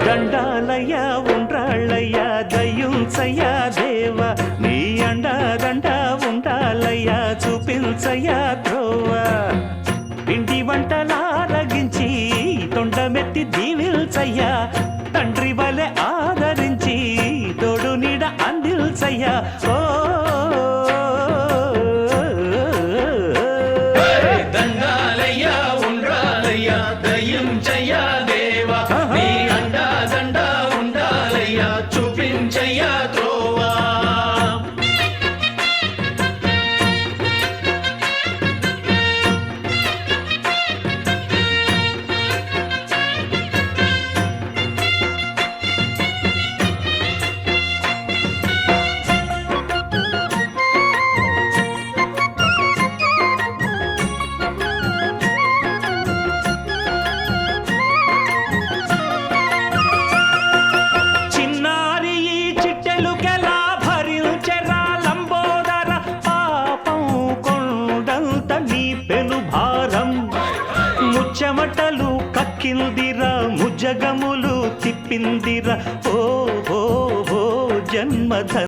దండాలయ్యా ఉండ్రాళ్ళయ్యా దయ్యుంచయ్యా దేవ నీ అండాదండ ఉండాలయ్యా చూపించయ్యా త్రోవ పిండి వంటలారగించి తొండమెత్తి దీవిల్చయ్యా తండ్రి వలె ఆదరించి తోడు నీడ అందిల్చయ్యా ఓ దండాలయ్యా ఉండ్రాలయ్యా దయ్యుంచయ్యా దేవ నీ అండాదండ ఉండాలయ్యా చూపించయ్యా త్రోవా చెమటలు కక్కిందిరా ముజగములు తిప్పిందిరా ఓ జన్మధ